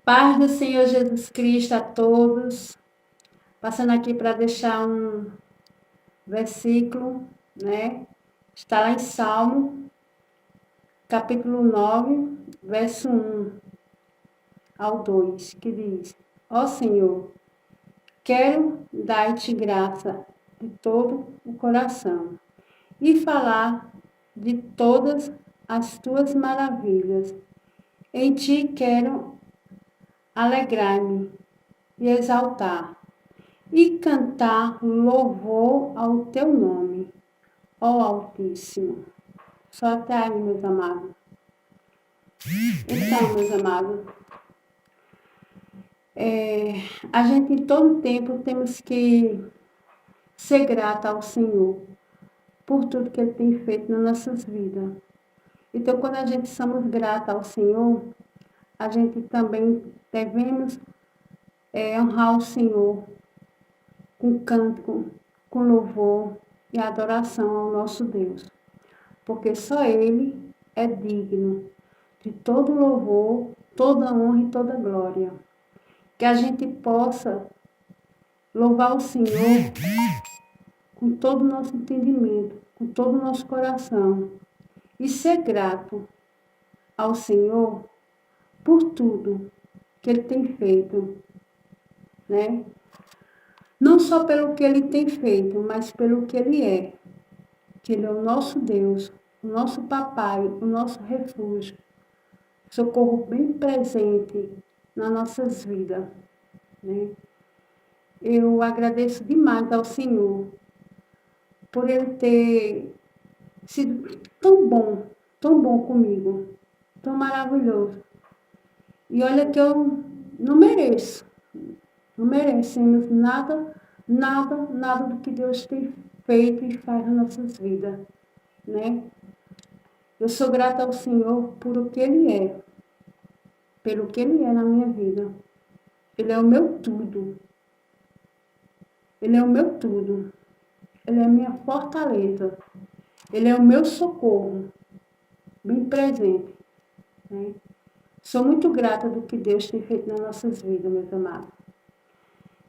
Paz do Senhor Jesus Cristo a todos. Passando aqui para deixar um versículo, né? Está lá em Salmo, capítulo 9, verso 1 ao 2, que diz: Ó Senhor, quero dar-te graça de todo o coração e falar de todas as tuas maravilhas. Em ti quero alegrar-me e exaltar e cantar louvor ao teu nome, ó Altíssimo. Só até aí, meus amados. Então, meus amados, a gente em todo tempo temos que ser grata ao Senhor por tudo que Ele tem feito nas nossas vidas. Então, quando a gente somos grata ao Senhor, a gente também devemos honrar o Senhor com canto, com louvor e adoração ao nosso Deus. Porque só Ele é digno de todo louvor, toda honra e toda glória. Que a gente possa louvar o Senhor com todo o nosso entendimento, com todo o nosso coração. E ser grato ao Senhor por tudo que Ele tem feito, né? Não só pelo que Ele tem feito, mas pelo que Ele é. Que Ele é o nosso Deus, o nosso papai, o nosso refúgio. Socorro bem presente nas nossas vidas, né? Eu agradeço demais ao Senhor por Ele ter sido tão bom comigo, tão maravilhoso. E olha que eu não merecemos nada do que Deus tem feito e faz nas nossas vidas, né? Eu sou grata ao Senhor por o que Ele é, pelo que Ele é na minha vida. Ele é o meu tudo. Ele é o meu tudo. Ele é a minha fortaleza. Ele é o meu socorro, bem presente, né? Sou muito grata do que Deus tem feito nas nossas vidas, meus amados.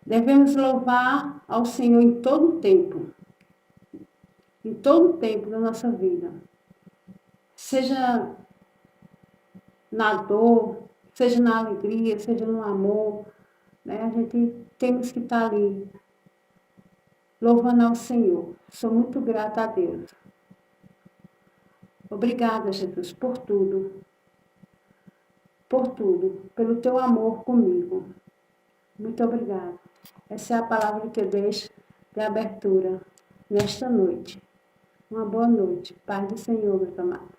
Devemos louvar ao Senhor em todo o tempo da nossa vida. Seja na dor, seja na alegria, seja no amor, né? A gente temos que estar ali, louvando ao Senhor. Sou muito grata a Deus. Obrigada, Jesus, por tudo, pelo teu amor comigo. Muito obrigada. Essa é a palavra que eu deixo de abertura nesta noite. Uma boa noite. Paz do Senhor, meus amados.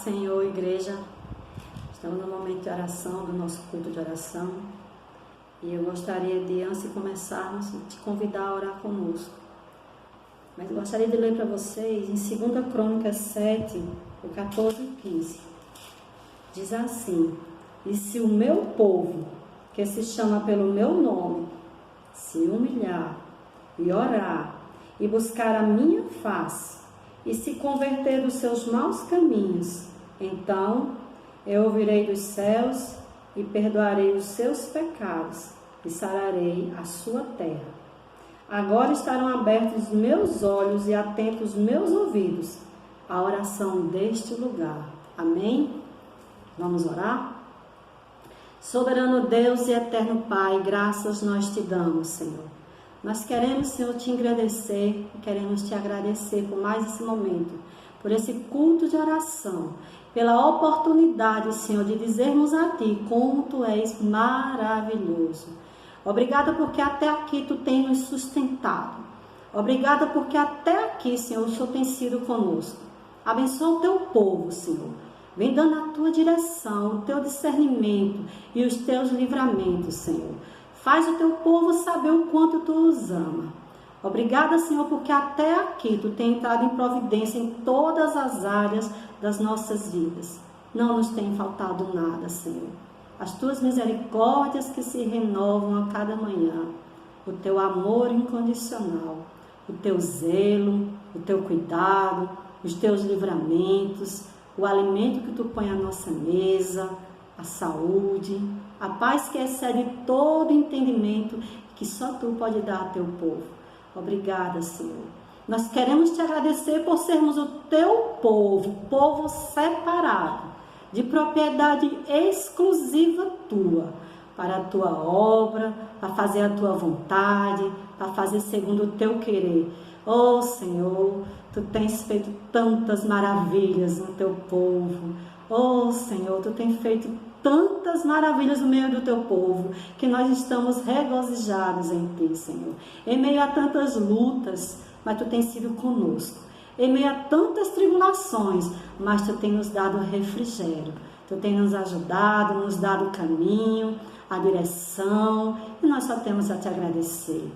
Senhor, igreja. Estamos no momento de oração, do nosso culto de oração. E eu gostaria de, antes de começarmos, te convidar a orar conosco. Mas eu gostaria de ler para vocês em 2 Crônicas 7, o 14 e 15. Diz assim: e se o meu povo, que se chama pelo meu nome, se humilhar e orar e buscar a minha face e se converter dos seus maus caminhos, então eu ouvirei dos céus e perdoarei os seus pecados e sararei a sua terra. Agora estarão abertos os meus olhos e atentos os meus ouvidos à oração deste lugar. Amém? Vamos orar? Soberano Deus e eterno Pai, graças nós te damos, Senhor. Nós queremos, Senhor, te agradecer, queremos te agradecer por mais esse momento, por esse culto de oração, pela oportunidade, Senhor, de dizermos a Ti como Tu és maravilhoso. Obrigada porque até aqui Tu tens nos sustentado. Obrigada porque até aqui, Senhor, o Senhor tem sido conosco. Abençoa o Teu povo, Senhor. Vem dando a Tua direção, o Teu discernimento e os Teus livramentos, Senhor. Faz o Teu povo saber o quanto Tu os ama. Obrigada, Senhor, porque até aqui Tu tem entrado em providência em todas as áreas das nossas vidas. Não nos tem faltado nada, Senhor. As Tuas misericórdias que se renovam a cada manhã. O Teu amor incondicional. O Teu zelo, o Teu cuidado, os Teus livramentos, o alimento que Tu põe à nossa mesa, a saúde, a paz que excede todo entendimento que só Tu pode dar ao Teu povo. Obrigada, Senhor. Nós queremos Te agradecer por sermos o Teu povo separado, de propriedade exclusiva Tua, para a Tua obra, para fazer a Tua vontade, para fazer segundo o Teu querer. Oh, Senhor, Tu tens feito tantas maravilhas no Teu povo. Oh, Senhor, Tu tens feito tantas maravilhas no meio do Teu povo, que nós estamos regozijados em Ti, Senhor. Em meio a tantas lutas, mas Tu tens sido conosco. Em meio a tantas tribulações, mas Tu tens nos dado refrigério. Tu tens nos ajudado, nos dado o caminho, a direção, e nós só temos a Te agradecer.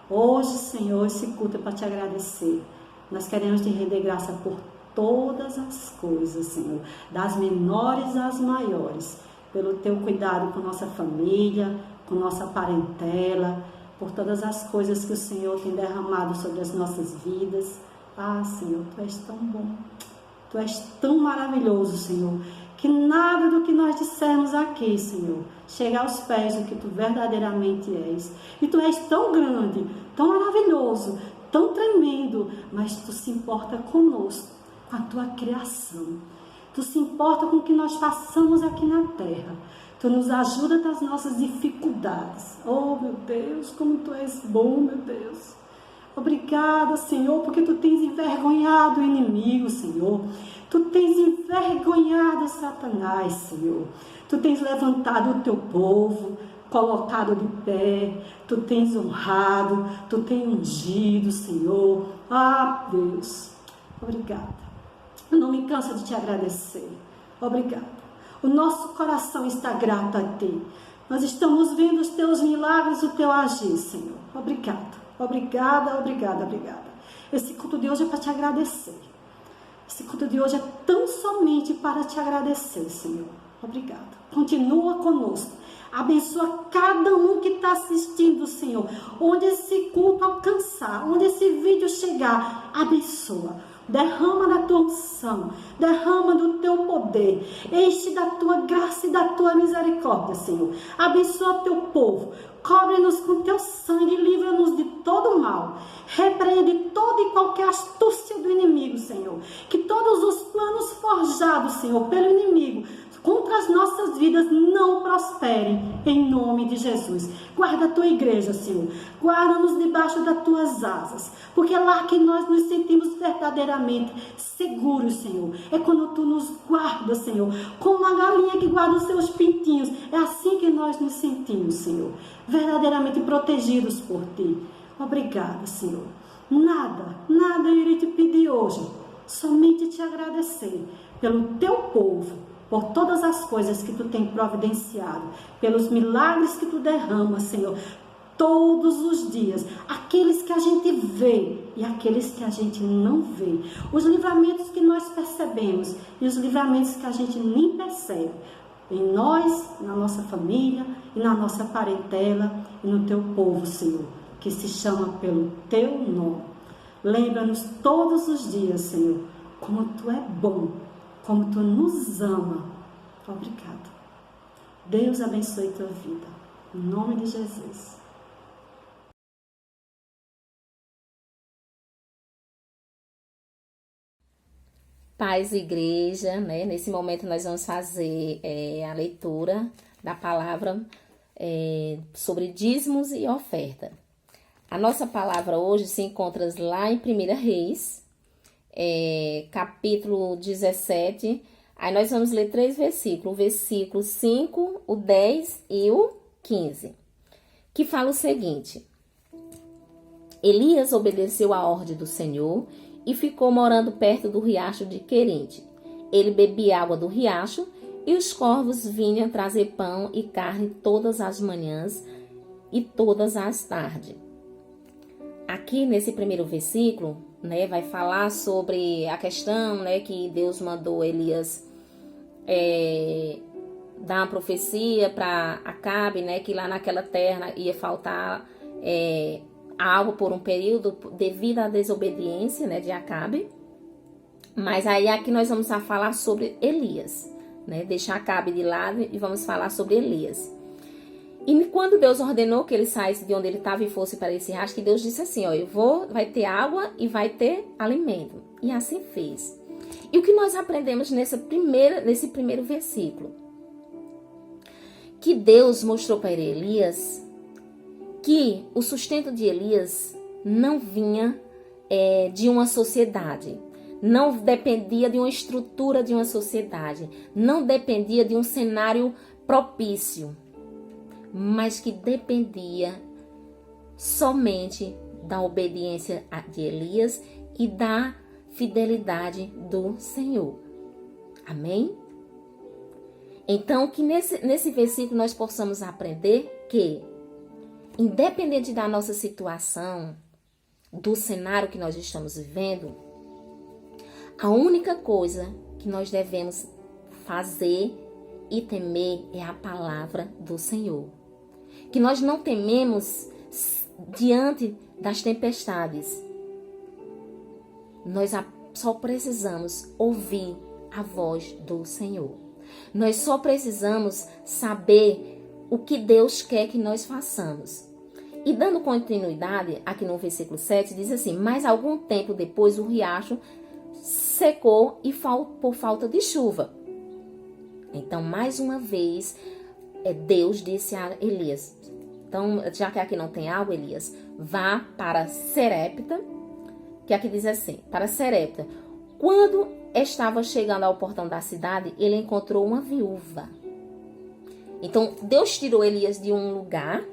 Hoje, Senhor, esse culto é para Te agradecer. Nós queremos Te render graça por todas as coisas, Senhor, das menores às maiores, pelo Teu cuidado com nossa família, com nossa parentela, por todas as coisas que o Senhor tem derramado sobre as nossas vidas. Ah, Senhor, Tu és tão bom, Tu és tão maravilhoso, Senhor, que nada do que nós dissermos aqui, Senhor, chega aos pés do que Tu verdadeiramente és. E Tu és tão grande, tão maravilhoso, tão tremendo, mas Tu se importa conosco, com a Tua criação. Tu se importa com o que nós façamos aqui na terra. Tu nos ajuda nas nossas dificuldades. Oh, meu Deus, como Tu és bom, meu Deus. Obrigada, Senhor, porque Tu tens envergonhado o inimigo, Senhor. Tu tens envergonhado Satanás, Senhor. Tu tens levantado o Teu povo, colocado de pé. Tu tens honrado, Tu tens ungido, Senhor. Ah, Deus, obrigada. Eu não me canso de Te agradecer. Obrigada. O nosso coração está grato a Ti. Nós estamos vendo os Teus milagres, o Teu agir, Senhor. Obrigada, obrigada, obrigada, obrigada. Esse culto de hoje é para Te agradecer. Esse culto de hoje é tão somente para Te agradecer, Senhor. Obrigada. Continua conosco. Abençoa cada um que está assistindo, Senhor. Onde esse culto alcançar, onde esse vídeo chegar, abençoa. Derrama da Tua unção, derrama do Teu poder, enche da Tua graça e da Tua misericórdia, Senhor. Abençoa Teu povo, cobre-nos com Teu sangue, livra-nos de todo mal. Repreende toda e qualquer astúcia do inimigo, Senhor. Que todos os planos forjados, Senhor, pelo inimigo, contra as nossas vidas não prosperem, em nome de Jesus. Guarda a Tua igreja, Senhor. Guarda-nos debaixo das Tuas asas, porque é lá que nós nos sentimos verdadeiramente seguros, Senhor. É quando Tu nos guardas, Senhor, como uma galinha que guarda os seus pintinhos. É assim que nós nos sentimos, Senhor, verdadeiramente protegidos por Ti. Obrigada, Senhor. Nada eu irei Te pedir hoje, somente te agradecer pelo teu povo, por todas as coisas que tu tem providenciado, pelos milagres que tu derrama, Senhor, todos os dias, aqueles que a gente vê e aqueles que a gente não vê, os livramentos que nós percebemos e os livramentos que a gente nem percebe, em nós, na nossa família e na nossa parentela e no teu povo, Senhor, que se chama pelo teu nome. Lembra-nos todos os dias, Senhor, como tu é bom, como tu nos ama. Obrigado. Deus abençoe tua vida. Em nome de Jesus. Paz, igreja, né? Nesse momento nós vamos fazer a leitura da palavra sobre dízimos e oferta. A nossa palavra hoje se encontra lá em 1 Reis, capítulo 17. Aí nós vamos ler 3 versículos, o versículo 5, o 10 e o 15, que fala o seguinte: Elias obedeceu à ordem do Senhor e ficou morando perto do riacho de Querite. Ele bebia água do riacho e os corvos vinham trazer pão e carne todas as manhãs e todas as tardes. Aqui nesse primeiro versículo, né, vai falar sobre a questão, né, que Deus mandou Elias dar uma profecia para Acabe, né, que lá naquela terra ia faltar água por um período devido à desobediência, né, de Acabe. Mas aí aqui nós vamos falar sobre Elias, né? Deixar Acabe de lado e vamos falar sobre Elias. E quando Deus ordenou que ele saísse de onde ele estava e fosse para esse riacho, que Deus disse assim, ó, vai ter água e vai ter alimento. E assim fez. E o que nós aprendemos nesse primeiro versículo? Que Deus mostrou para Elias que o sustento de Elias não vinha de uma sociedade, não dependia de uma estrutura de uma sociedade, não dependia de um cenário propício, mas que dependia somente da obediência de Elias e da fidelidade do Senhor. Amém? Então, que nesse versículo nós possamos aprender que, independente da nossa situação, do cenário que nós estamos vivendo, a única coisa que nós devemos fazer e temer é a palavra do Senhor. Que nós não tememos diante das tempestades. Nós só precisamos ouvir a voz do Senhor. Nós só precisamos saber o que Deus quer que nós façamos. E dando continuidade, aqui no versículo 7, diz assim: mas algum tempo depois o riacho secou e por falta de chuva. Então, mais uma vez, Deus disse a Elias, então, já que aqui não tem água, Elias, vá para Serepta, que aqui diz assim, para Serepta. Quando estava chegando ao portão da cidade, ele encontrou uma viúva. Então, Deus tirou Elias de um lugar,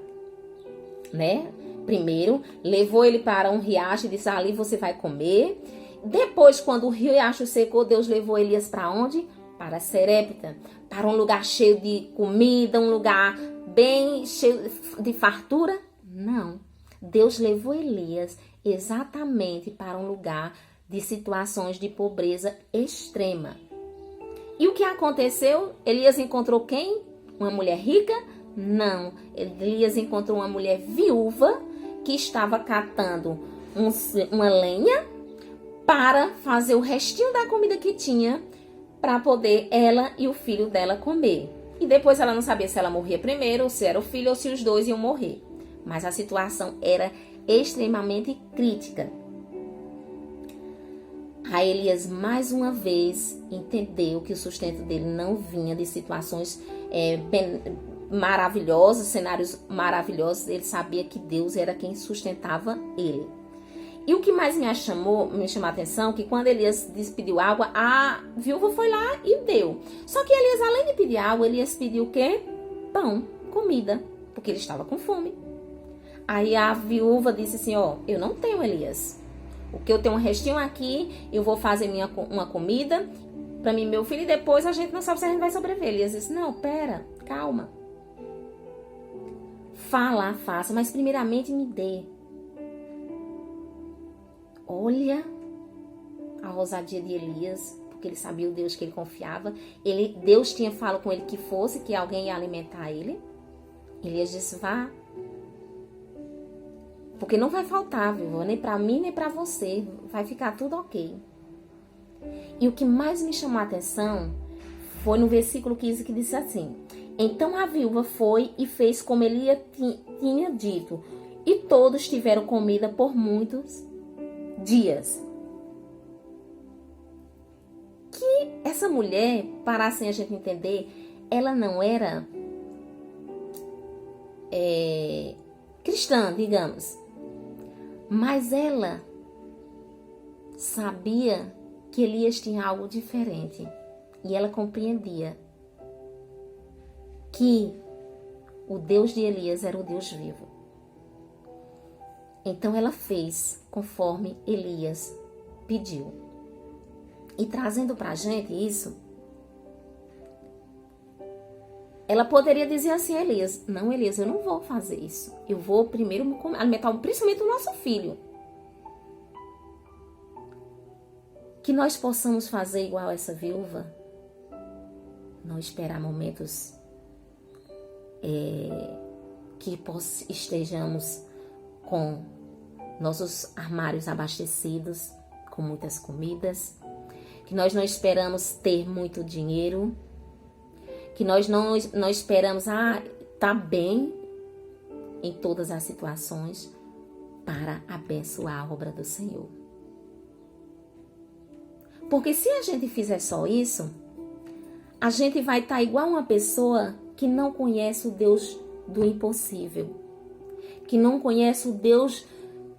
né? Primeiro, levou ele para um riacho e disse, ali você vai comer. Depois, quando o riacho secou, Deus levou Elias para onde? Para Serepta, para um lugar cheio de comida, um lugar bem cheio de fartura. Não, Deus levou Elias exatamente para um lugar de situações de pobreza extrema. E o que aconteceu? Elias encontrou quem? Uma mulher rica? Não, Elias encontrou uma mulher viúva que estava catando uma lenha para fazer o restinho da comida que tinha para poder ela e o filho dela comer. E depois ela não sabia se ela morria primeiro, ou se era o filho, ou se os dois iam morrer. Mas a situação era extremamente crítica. Aí Elias mais uma vez entendeu que o sustento dele não vinha de situações maravilhosas, cenários maravilhosos. Ele sabia que Deus era quem sustentava ele. E o que mais me chamou a atenção, que quando Elias pediu água, a viúva foi lá e deu. Só que Elias, além de pedir água, Elias pediu o quê? Pão, comida, porque ele estava com fome. Aí a viúva disse assim, eu não tenho, Elias. O que eu tenho um restinho aqui, eu vou fazer uma comida para mim e meu filho, e depois a gente não sabe se a gente vai sobreviver. Elias disse, não, pera, calma. Fala, faça, mas primeiramente me dê. Olha a ousadia de Elias, porque ele sabia o Deus que ele confiava. Deus tinha falado com ele que alguém ia alimentar ele. Elias disse, vá. Porque não vai faltar, viu? Nem para mim, nem para você. Vai ficar tudo ok. E o que mais me chamou a atenção foi no versículo 15 que disse assim: então a viúva foi e fez como Elias tinha dito, e todos tiveram comida por muitos dias. Que essa mulher, para assim a gente entender, ela não era cristã, digamos. Mas ela sabia que Elias tinha algo diferente. E ela compreendia que o Deus de Elias era o Deus vivo. Então ela fez conforme Elias pediu. E trazendo para a gente isso, ela poderia dizer assim a Elias, não, Elias, eu não vou fazer isso. Eu vou primeiro alimentar principalmente o nosso filho. Que nós possamos fazer igual essa viúva, não esperar momentos que estejamos com nossos armários abastecidos, com muitas comidas, que nós não esperamos ter muito dinheiro, que nós não esperamos tá bem em todas as situações para abençoar a obra do Senhor. Porque se a gente fizer só isso, a gente vai estar igual uma pessoa que não conhece o Deus do impossível, que não conhece o Deus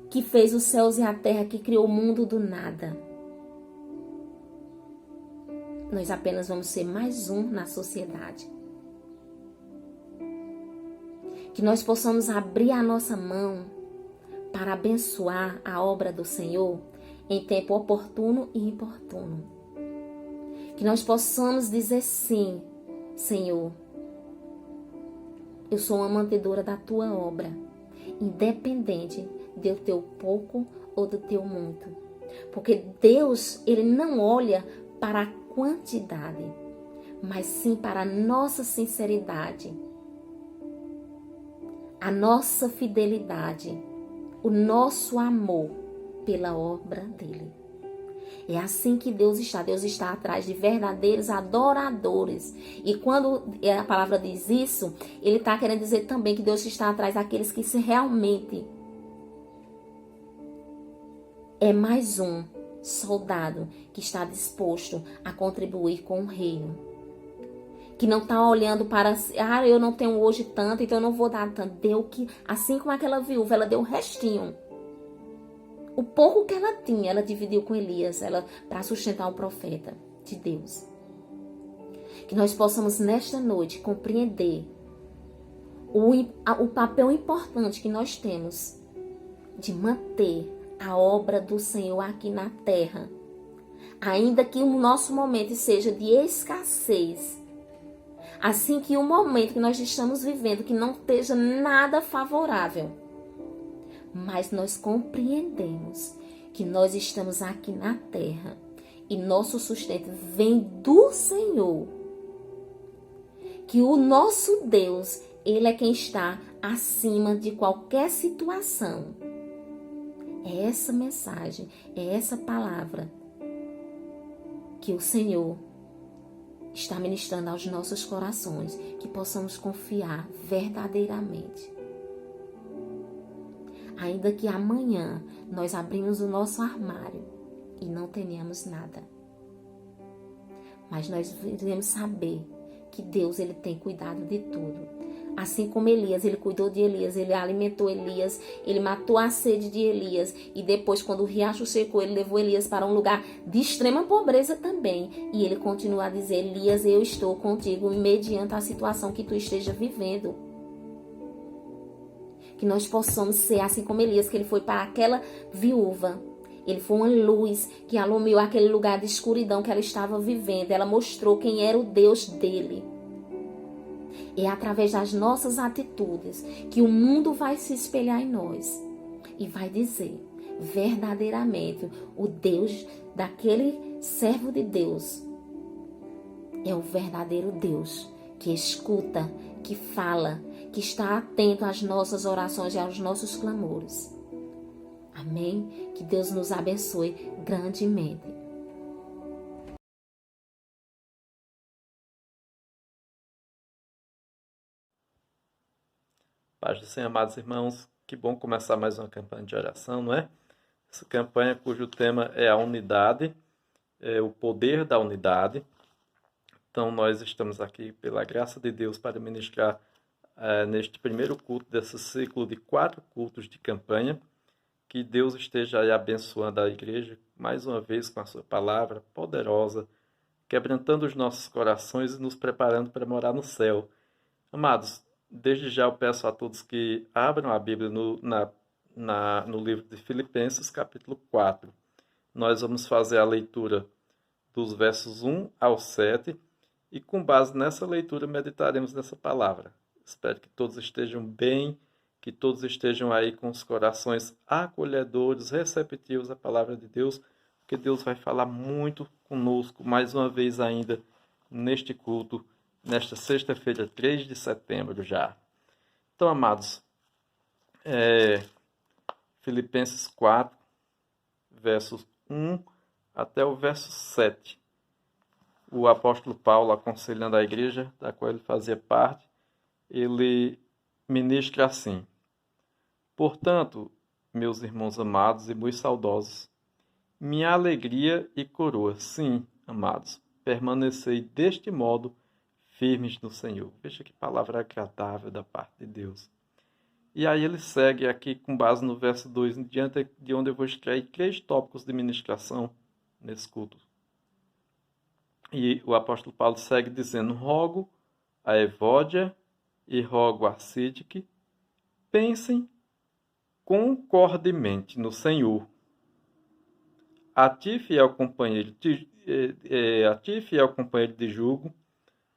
que fez os céus e a terra, que criou o mundo do nada. Nós apenas vamos ser mais um na sociedade. Que nós possamos abrir a nossa mão para abençoar a obra do Senhor em tempo oportuno e importuno. Que nós possamos dizer sim, Senhor, eu sou uma mantedora da tua obra, independente do teu pouco ou do teu muito. Porque Deus, Ele não olha para a quantidade, mas sim para a nossa sinceridade, a nossa fidelidade, o nosso amor pela obra dele. É assim que Deus está atrás de verdadeiros adoradores. E quando a palavra diz isso, ele está querendo dizer também que Deus está atrás daqueles que realmente é mais um soldado que está disposto a contribuir com o reino. Que não está olhando para, eu não tenho hoje tanto, então eu não vou dar tanto. Deu que, assim como aquela viúva, ela deu um restinho. O pouco que ela tinha, ela dividiu com Elias, para sustentar o profeta de Deus. Que nós possamos nesta noite compreender o papel importante que nós temos de manter a obra do Senhor aqui na terra. Ainda que o nosso momento seja de escassez, assim que o momento que nós estamos vivendo, que não esteja nada favorável, mas nós compreendemos que nós estamos aqui na terra e nosso sustento vem do Senhor. Que o nosso Deus, Ele é quem está acima de qualquer situação. É essa mensagem, é essa palavra que o Senhor está ministrando aos nossos corações, que possamos confiar verdadeiramente. Ainda que amanhã nós abrimos o nosso armário e não tenhamos nada, mas nós devemos saber que Deus, Ele tem cuidado de tudo. Assim como Elias, Ele cuidou de Elias, Ele alimentou Elias, Ele matou a sede de Elias, e depois, quando o riacho secou, Ele levou Elias para um lugar de extrema pobreza também. E Ele continua a dizer: Elias, eu estou contigo mediante a situação que tu esteja vivendo. Que nós possamos ser assim como Elias, que ele foi para aquela viúva Ele foi uma luz que alumiou aquele lugar de escuridão que ela estava vivendo. Ela mostrou quem era o Deus dele. É através das nossas atitudes que o mundo vai se espelhar em nós e vai dizer verdadeiramente o Deus daquele servo de Deus é o verdadeiro Deus que escuta, que fala, que está atento às nossas orações e aos nossos clamores. Amém? Que Deus nos abençoe grandemente. Paz do Senhor, amados irmãos, que bom começar mais uma campanha de oração, não é? Essa campanha cujo tema é a unidade, o poder da unidade. Então nós estamos aqui pela graça de Deus para ministrar neste primeiro culto desse ciclo de 4 cultos de campanha. Que Deus esteja aí abençoando a igreja mais uma vez com a sua palavra poderosa, quebrantando os nossos corações e nos preparando para morar no céu. Amados, desde já eu peço a todos que abram a Bíblia no livro de Filipenses, capítulo 4. Nós vamos fazer a leitura dos versos 1 ao 7 e com base nessa leitura meditaremos nessa palavra. Espero que todos estejam bem, que todos estejam aí com os corações acolhedores, receptivos à palavra de Deus, porque Deus vai falar muito conosco mais uma vez ainda neste culto, nesta sexta-feira, 3 de setembro já. Então, amados, Filipenses 4, versos 1 até o verso 7. O apóstolo Paulo, aconselhando a igreja da qual ele fazia parte, ele ministra assim: Portanto, meus irmãos amados e muito saudosos, minha alegria e coroa, sim, amados, permanecei deste modo firmes no Senhor. Veja que palavra agradável da parte de Deus. E aí ele segue aqui com base no verso 2 em diante, de onde eu vou extrair 3 tópicos de ministração nesse culto. E o apóstolo Paulo segue dizendo: rogo a Evódia e rogo a Sídique, pensem concordemente no Senhor. A ti, fiel companheiro de julgo,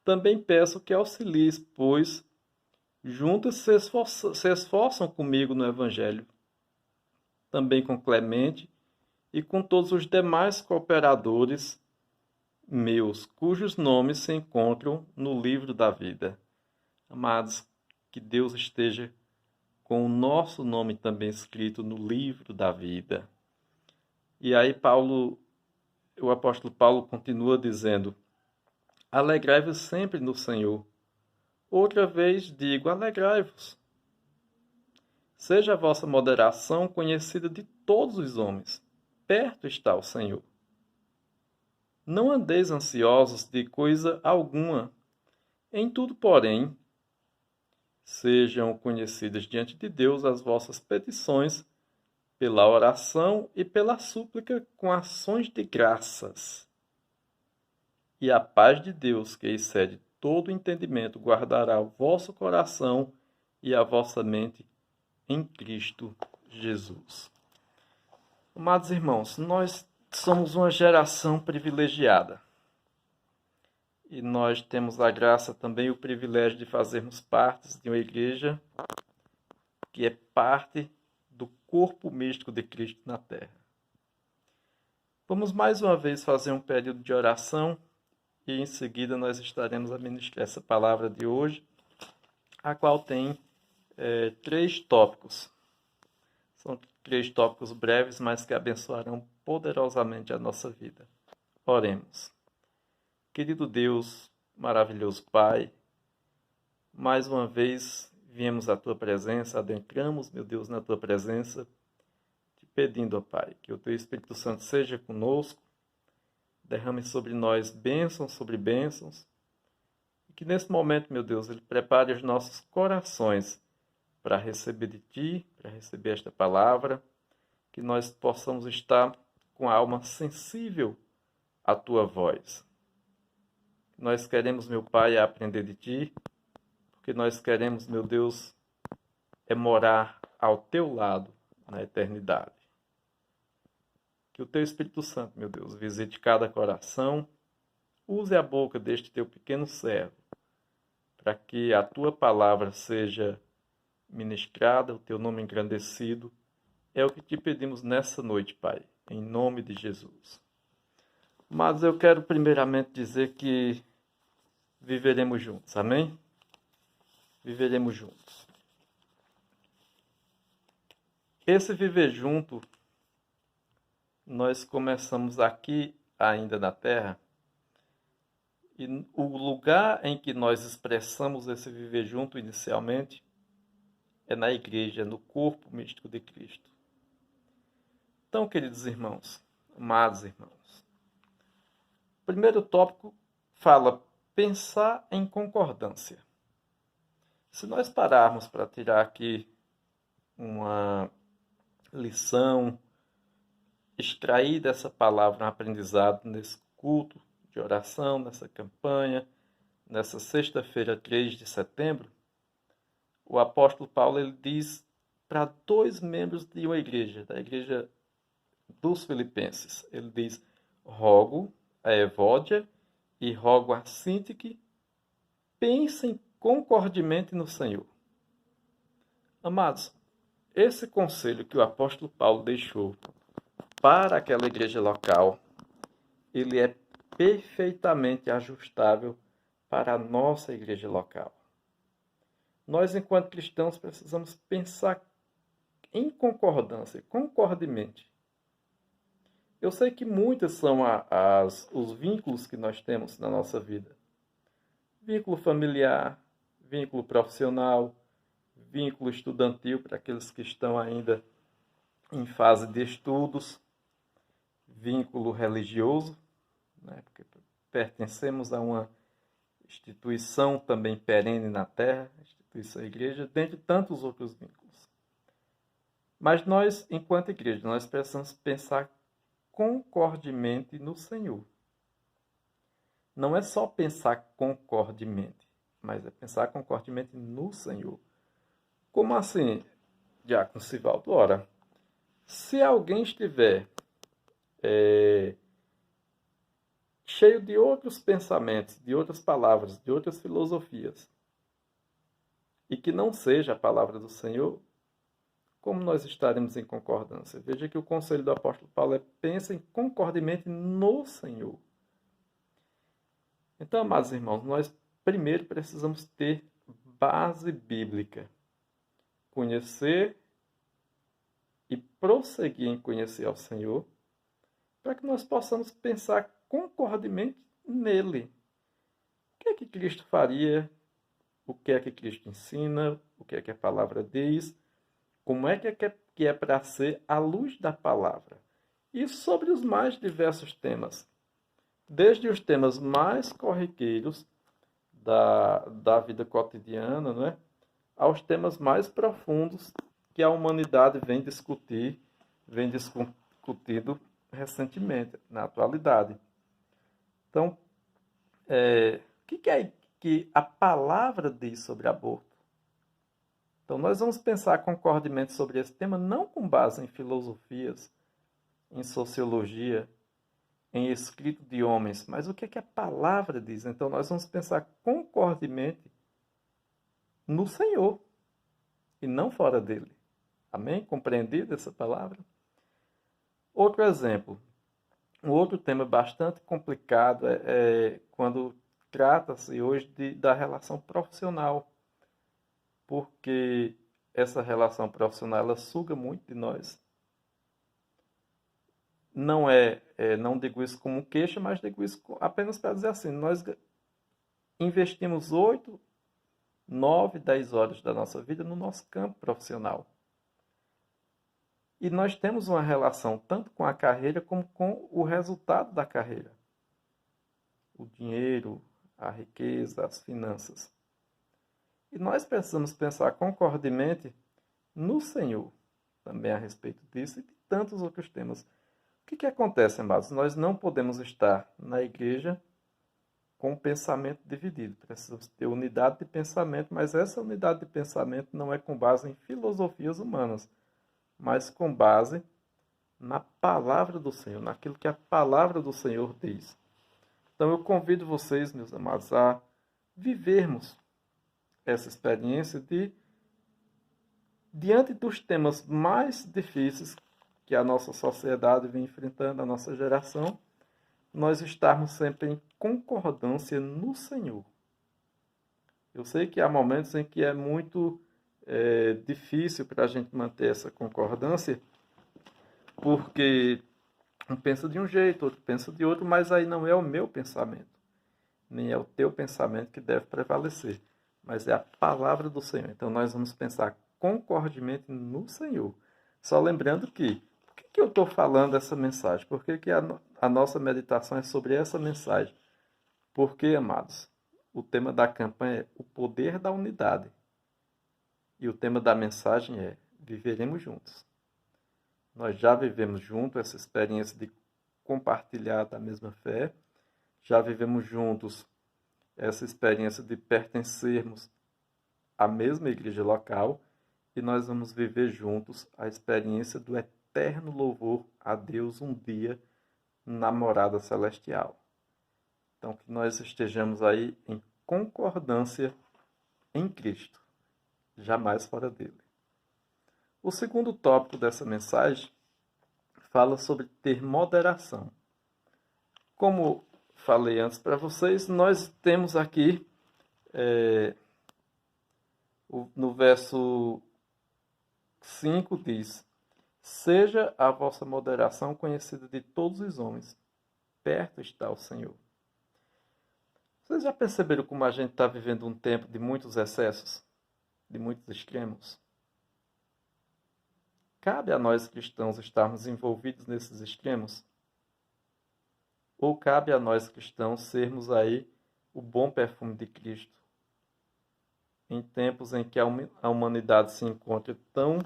também peço que auxilies, pois juntos se esforçam comigo no Evangelho, também com Clemente e com todos os demais cooperadores meus, cujos nomes se encontram no livro da vida. Amados, que Deus esteja com o nosso nome também escrito no livro da vida. E aí o apóstolo Paulo continua dizendo: alegrai-vos sempre no Senhor. Outra vez digo, alegrai-vos. Seja a vossa moderação conhecida de todos os homens. Perto está o Senhor. Não andeis ansiosos de coisa alguma. Em tudo, porém, sejam conhecidas diante de Deus as vossas petições, pela oração e pela súplica com ações de graças. E a paz de Deus, que excede todo entendimento, guardará o vosso coração e a vossa mente em Cristo Jesus. Amados irmãos, nós somos uma geração privilegiada. E nós temos a graça também, o privilégio de fazermos parte de uma igreja que é parte do corpo místico de Cristo na Terra. Vamos mais uma vez fazer um período de oração e em seguida nós estaremos a ministrar essa palavra de hoje, a qual tem 3 tópicos. São 3 tópicos breves, mas que abençoarão poderosamente a nossa vida. Oremos. Querido Deus, maravilhoso Pai, mais uma vez viemos à Tua presença, adentramos, meu Deus, na Tua presença, te pedindo, ó Pai, que o Teu Espírito Santo seja conosco, derrame sobre nós bênçãos sobre bênçãos, e que nesse momento, meu Deus, Ele prepare os nossos corações para receber de Ti, para receber esta palavra, que nós possamos estar com a alma sensível à Tua voz. Nós queremos, meu Pai, aprender de Ti, porque nós queremos, meu Deus, morar ao Teu lado na eternidade. Que o teu Espírito Santo, meu Deus, visite cada coração. Use a boca deste teu pequeno servo para que a tua palavra seja ministrada, o teu nome engrandecido. É o que te pedimos nessa noite, Pai, em nome de Jesus. Mas eu quero primeiramente dizer que viveremos juntos, amém? Viveremos juntos. Esse viver junto, nós começamos aqui ainda na Terra, e o lugar em que nós expressamos esse viver junto inicialmente é na igreja, no corpo místico de Cristo. Então, queridos irmãos, amados irmãos, o primeiro tópico fala pensar em concordância. Se nós pararmos para tirar aqui uma lição, extrair dessa palavra um aprendizado nesse culto de oração, nessa campanha, nessa sexta-feira, 3 de setembro, o apóstolo Paulo ele diz para 2 membros de uma igreja, da igreja dos Filipenses, ele diz: rogo a Evódia e rogo a Sintique, pensem concordemente no Senhor. Amados, esse conselho que o apóstolo Paulo deixou para aquela igreja local, ele é perfeitamente ajustável para a nossa igreja local. Nós, enquanto cristãos, precisamos pensar em concordância, concordemente. Eu sei que muitos são os vínculos que nós temos na nossa vida. Vínculo familiar, vínculo profissional, vínculo estudantil para aqueles que estão ainda em fase de estudos, vínculo religioso, né, porque pertencemos a uma instituição também perene na terra, a instituição igreja, dentre tantos outros vínculos. Mas nós, enquanto igreja, nós precisamos pensar concordemente no Senhor. Não é só pensar concordemente, mas é pensar concordemente no Senhor. Como assim, Diácono Sivaldo? Ora, se alguém estiver cheio de outros pensamentos, de outras palavras, de outras filosofias, e que não seja a palavra do Senhor, como nós estaremos em concordância? Veja que o conselho do apóstolo Paulo é: pensem concordemente no Senhor. Então, amados irmãos, nós primeiro precisamos ter base bíblica. Conhecer e prosseguir em conhecer ao Senhor, para que nós possamos pensar concordemente nele. O que é que Cristo faria? O que é que Cristo ensina? O que é que a palavra diz? Como é que é para ser à luz da palavra? E sobre os mais diversos temas. Desde os temas mais corriqueiros da vida cotidiana, não é? Aos temas mais profundos que a humanidade vem discutindo recentemente, na atualidade. Então, o que é que a palavra diz sobre aborto? Então, nós vamos pensar concordemente sobre esse tema, não com base em filosofias, em sociologia, em escrito de homens, mas o que é que a palavra diz? Então, nós vamos pensar concordemente no Senhor e não fora dele. Amém? Compreendido essa palavra? Outro exemplo, um outro tema bastante complicado é quando trata-se hoje da relação profissional, porque essa relação profissional ela suga muito de nós. Não digo isso como queixa, mas digo isso apenas para dizer assim: nós investimos 8, 9, 10 horas da nossa vida no nosso campo profissional. E nós temos uma relação tanto com a carreira como com o resultado da carreira. O dinheiro, a riqueza, as finanças. E nós precisamos pensar concordemente no Senhor, também a respeito disso e de tantos outros temas. O que acontece, amados? Nós não podemos estar na igreja com o pensamento dividido. Precisamos ter unidade de pensamento, mas essa unidade de pensamento não é com base em filosofias humanas, mas com base na palavra do Senhor, naquilo que a palavra do Senhor diz. Então eu convido vocês, meus amados, a vivermos essa experiência de, diante dos temas mais difíceis que a nossa sociedade vem enfrentando, a nossa geração, nós estarmos sempre em concordância no Senhor. Eu sei que há momentos em que é muito difícil para a gente manter essa concordância, porque um pensa de um jeito, outro pensa de outro, mas aí não é o meu pensamento, nem é o teu pensamento que deve prevalecer, mas é a palavra do Senhor. Então nós vamos pensar concordemente no Senhor. Só lembrando que, por que eu estou falando essa mensagem? Por que a nossa meditação é sobre essa mensagem? Porque, amados, o tema da campanha é o poder da unidade. E o tema da mensagem é viveremos juntos. Nós já vivemos juntos essa experiência de compartilhar da mesma fé. Já vivemos juntos essa experiência de pertencermos à mesma igreja local. E nós vamos viver juntos a experiência do eterno louvor a Deus um dia na morada celestial. Então, que nós estejamos aí em concordância em Cristo, jamais fora dele. O segundo tópico dessa mensagem fala sobre ter moderação. Como falei antes para vocês, nós temos aqui, no verso 5 diz: seja a vossa moderação conhecida de todos os homens, perto está o Senhor. Vocês já perceberam como a gente está vivendo um tempo de muitos excessos, de muitos extremos? Cabe a nós cristãos estarmos envolvidos nesses extremos? Ou cabe a nós cristãos sermos aí o bom perfume de Cristo? Em tempos em que a humanidade se encontra tão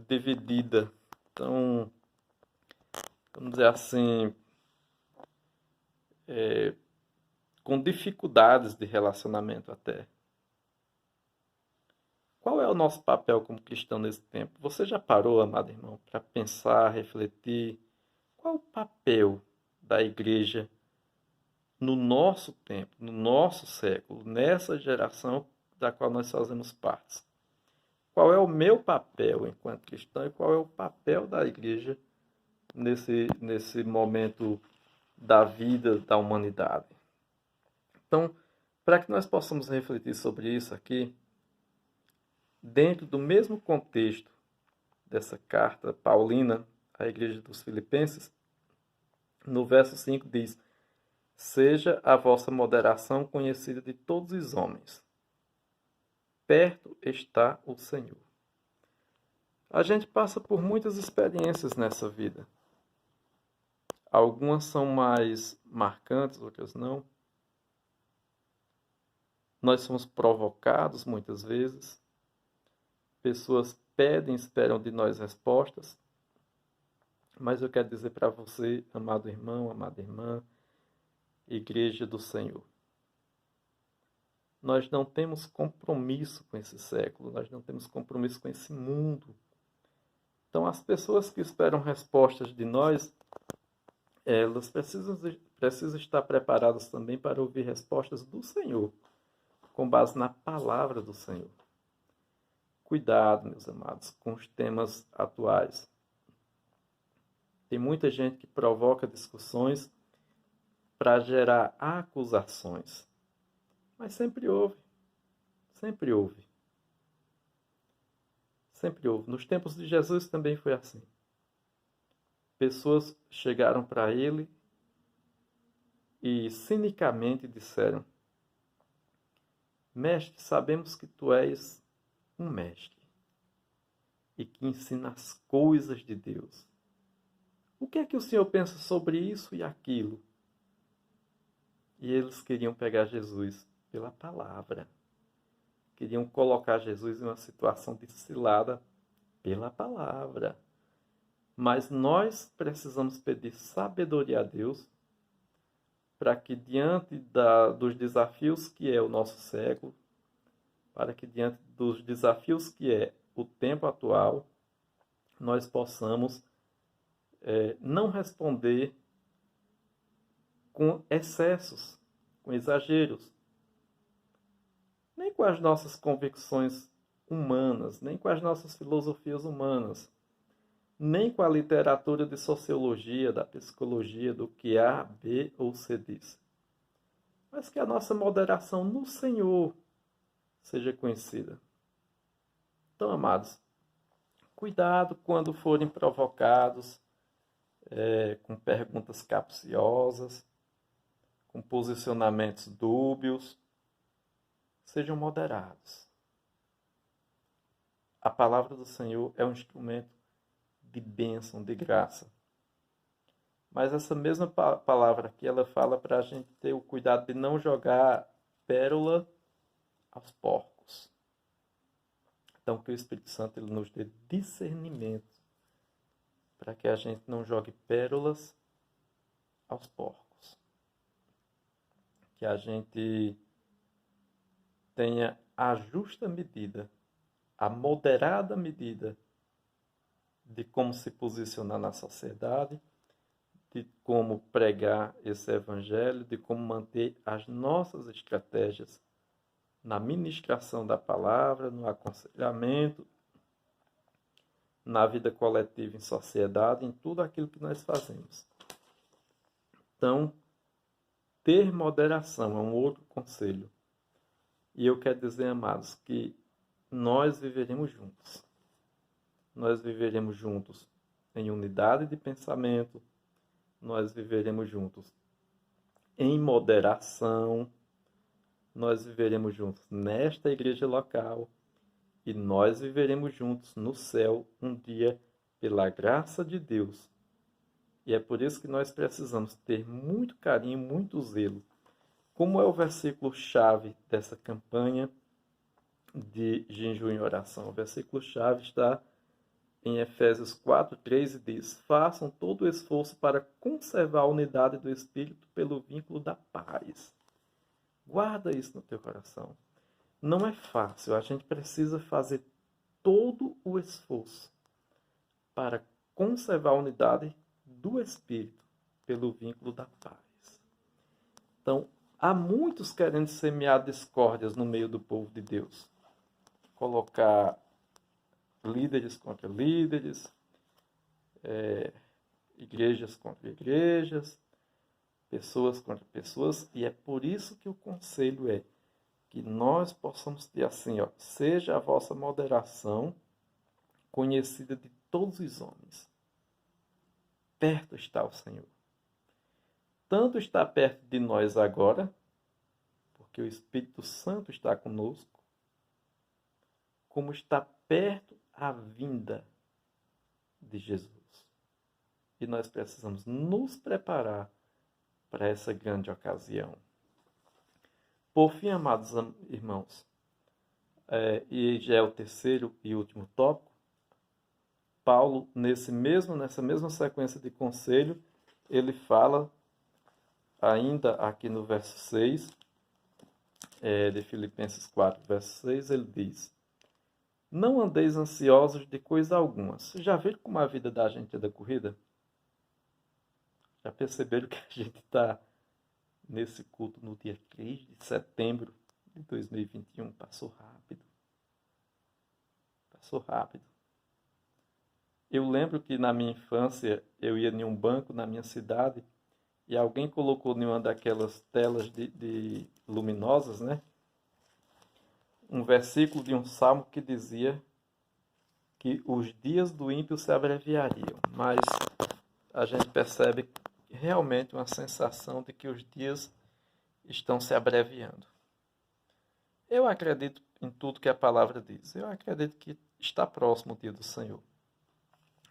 dividida, tão, vamos dizer assim, com dificuldades de relacionamento até. Qual é o nosso papel como cristão nesse tempo? Você já parou, amado irmão, para pensar, refletir? Qual é o papel da igreja no nosso tempo, no nosso século, nessa geração da qual nós fazemos parte? Qual é o meu papel enquanto cristão e qual é o papel da igreja nesse momento da vida da humanidade? Então, para que nós possamos refletir sobre isso aqui, dentro do mesmo contexto dessa carta paulina à igreja dos Filipenses, no verso 5 diz: seja a vossa moderação conhecida de todos os homens. Perto está o Senhor. A gente passa por muitas experiências nessa vida. Algumas são mais marcantes, outras não. Nós somos provocados muitas vezes. Pessoas pedem, esperam de nós respostas. Mas eu quero dizer para você, amado irmão, amada irmã, Igreja do Senhor, nós não temos compromisso com esse século, nós não temos compromisso com esse mundo. Então, as pessoas que esperam respostas de nós, elas precisam estar preparadas também para ouvir respostas do Senhor, com base na palavra do Senhor. Cuidado, meus amados, com os temas atuais. Tem muita gente que provoca discussões para gerar acusações. Mas sempre houve. Sempre houve. Sempre houve. Nos tempos de Jesus também foi assim. Pessoas chegaram para ele e cinicamente disseram: Mestre, sabemos que tu és um mestre e que ensina as coisas de Deus. O que é que o Senhor pensa sobre isso e aquilo? E eles queriam pegar Jesus pela palavra. Queriam colocar Jesus em uma situação de cilada pela palavra. Mas nós precisamos pedir sabedoria a Deus para que diante dos desafios que é o nosso século, para que diante dos desafios que é o tempo atual, nós possamos não responder com excessos, com exageros, nem com as nossas convicções humanas, nem com as nossas filosofias humanas, nem com a literatura de sociologia, da psicologia, do que A, B ou C diz. Mas que a nossa moderação no Senhor seja conhecida. Então, amados, cuidado quando forem provocados com perguntas capciosas, com posicionamentos dúbios. Sejam moderados. A palavra do Senhor é um instrumento de bênção, de graça. Mas essa mesma palavra aqui, ela fala para a gente ter o cuidado de não jogar pérola aos porcos. Então, que o Espírito Santo ele nos dê discernimento para que a gente não jogue pérolas aos porcos. Que a gente tenha a justa medida, a moderada medida de como se posicionar na sociedade, de como pregar esse evangelho, de como manter as nossas estratégias na ministração da palavra, no aconselhamento, na vida coletiva em sociedade, em tudo aquilo que nós fazemos. Então, ter moderação é um outro conselho. E eu quero dizer, amados, que nós viveremos juntos. Nós viveremos juntos em unidade de pensamento, nós viveremos juntos em moderação, nós viveremos juntos nesta igreja local e nós viveremos juntos no céu um dia pela graça de Deus. E é por isso que nós precisamos ter muito carinho, muito zelo. Como é o versículo-chave dessa campanha de jejum e oração? O versículo-chave está em Efésios 4:3 e diz: façam todo o esforço para conservar a unidade do Espírito pelo vínculo da paz. Guarda isso no teu coração. Não é fácil, a gente precisa fazer todo o esforço para conservar a unidade do Espírito pelo vínculo da paz. Então, há muitos querendo semear discórdias no meio do povo de Deus. Colocar líderes contra líderes, igrejas contra igrejas, pessoas contra pessoas, e é por isso que o conselho é que nós possamos ter assim, seja a vossa moderação conhecida de todos os homens. Perto está o Senhor. Tanto está perto de nós agora, porque o Espírito Santo está conosco, como está perto a vinda de Jesus. E nós precisamos nos preparar para essa grande ocasião. Por fim, amados irmãos, e já é o terceiro e último tópico, Paulo, nessa mesma sequência de conselho, ele fala, ainda aqui no verso 6, de Filipenses 4, verso 6, ele diz: não andeis ansiosos de coisa alguma. Vocês já viram como a vida da gente é da corrida? Já perceberam que a gente está nesse culto no dia 3 de setembro de 2021? Passou rápido. Passou rápido. Eu lembro que na minha infância eu ia em um banco na minha cidade e alguém colocou em uma daquelas telas de luminosas, né? Um versículo de um salmo que dizia que os dias do ímpio se abreviariam, mas a gente percebe realmente uma sensação de que os dias estão se abreviando. Eu acredito em tudo que a palavra diz. Eu acredito que está próximo o dia do Senhor.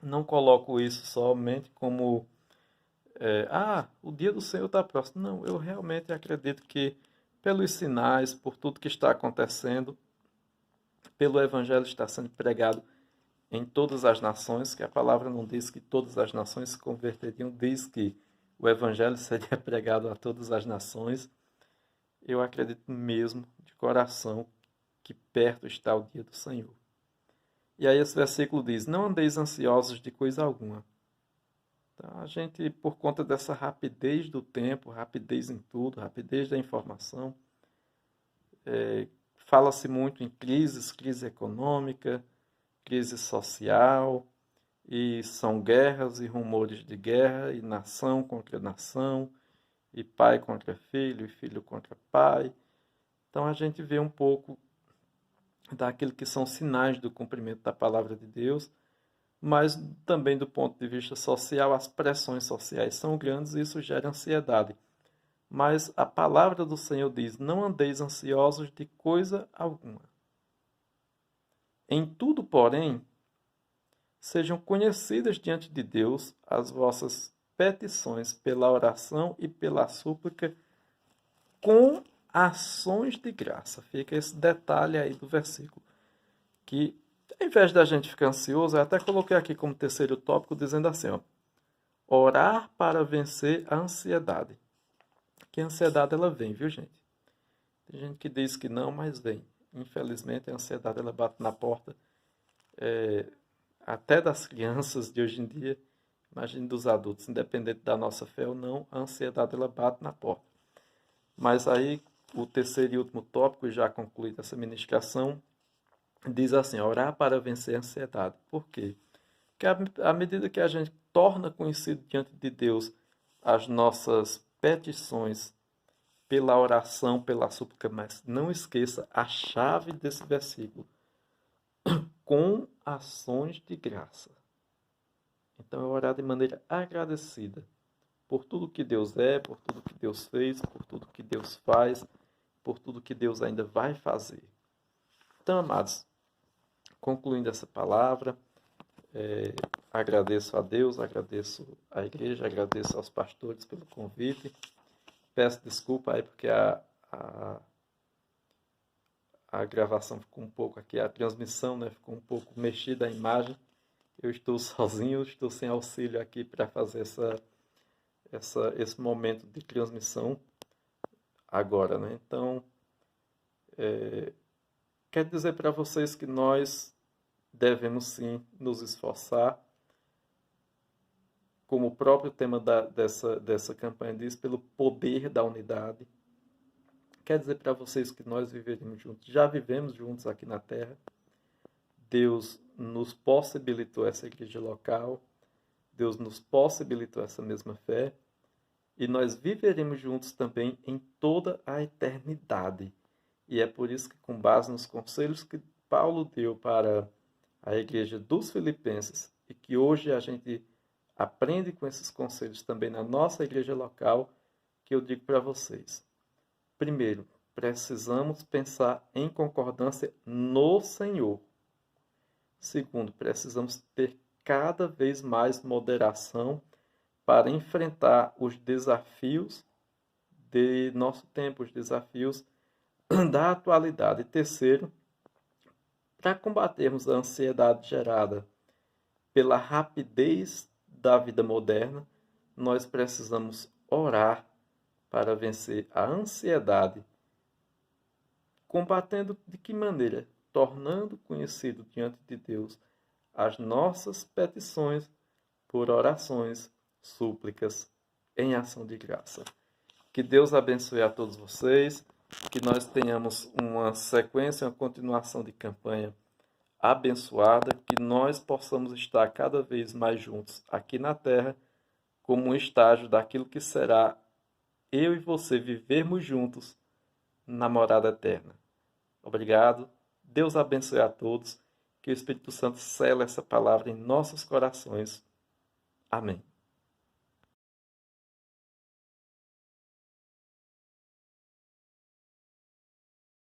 Não coloco isso somente como o dia do Senhor está próximo. Não, eu realmente acredito que pelos sinais, por tudo que está acontecendo, pelo Evangelho estar sendo pregado em todas as nações, que a palavra não diz que todas as nações se converteriam, diz que o Evangelho seria pregado a todas as nações. Eu acredito mesmo, de coração, que perto está o dia do Senhor. E aí esse versículo diz: não andeis ansiosos de coisa alguma. Então, a gente, por conta dessa rapidez do tempo, rapidez em tudo, rapidez da informação, fala-se muito em crises, crise econômica, crise social, e são guerras e rumores de guerra, e nação contra nação, e pai contra filho, e filho contra pai. Então a gente vê um pouco daquilo que são sinais do cumprimento da palavra de Deus, mas também do ponto de vista social, as pressões sociais são grandes e isso gera ansiedade. Mas a palavra do Senhor diz: não andeis ansiosos de coisa alguma. Em tudo, porém, sejam conhecidas diante de Deus as vossas petições pela oração e pela súplica com ações de graça. Fica esse detalhe aí do versículo. Que, ao invés da gente ficar ansioso, eu até coloquei aqui como terceiro tópico, dizendo assim, ó, orar para vencer a ansiedade. Que a ansiedade, ela vem, viu, gente? Tem gente que diz que não, mas vem. Infelizmente, a ansiedade, ela bate na porta até das crianças de hoje em dia, imagine dos adultos, independente da nossa fé ou não, a ansiedade, ela bate na porta. Mas aí, o terceiro e último tópico, já concluído essa ministração, diz assim, orar para vencer a ansiedade. Por quê? Porque à medida que a gente torna conhecido diante de Deus as nossas petições pela oração, pela súplica, mas não esqueça a chave desse versículo, com ações de graça. Então é orar de maneira agradecida por tudo que Deus é, por tudo que Deus fez, por tudo que Deus faz, por tudo que Deus ainda vai fazer. Então, amados, concluindo essa palavra, agradeço a Deus, agradeço à igreja, agradeço aos pastores pelo convite. Peço desculpa aí porque a gravação ficou um pouco aqui, a transmissão, né, ficou um pouco mexida a imagem. Eu estou sozinho, estou sem auxílio aqui para fazer esse momento de transmissão agora, né? Então, quero dizer para vocês que nós devemos sim nos esforçar, como o próprio tema dessa campanha diz, pelo poder da unidade. Quer dizer para vocês que nós viveremos juntos, já vivemos juntos aqui na Terra. Deus nos possibilitou essa igreja local, Deus nos possibilitou essa mesma fé, e nós viveremos juntos também em toda a eternidade. E é por isso que, com base nos conselhos que Paulo deu para a igreja dos Filipenses, e que hoje a gente aprende com esses conselhos também na nossa igreja local, que eu digo para vocês. Primeiro, precisamos pensar em concordância no Senhor. Segundo, precisamos ter cada vez mais moderação para enfrentar os desafios de nosso tempo, os desafios da atualidade. E terceiro, para combatermos a ansiedade gerada pela rapidez da vida moderna, nós precisamos orar para vencer a ansiedade. Combatendo de que maneira? Tornando conhecido diante de Deus as nossas petições por orações, súplicas, em ação de graça. Que Deus abençoe a todos vocês, que nós tenhamos uma sequência, uma continuação de campanha abençoada, que nós possamos estar cada vez mais juntos aqui na Terra, como um estágio daquilo que será eu e você vivermos juntos na morada eterna. Obrigado. Deus abençoe a todos. Que o Espírito Santo sela essa palavra em nossos corações. Amém.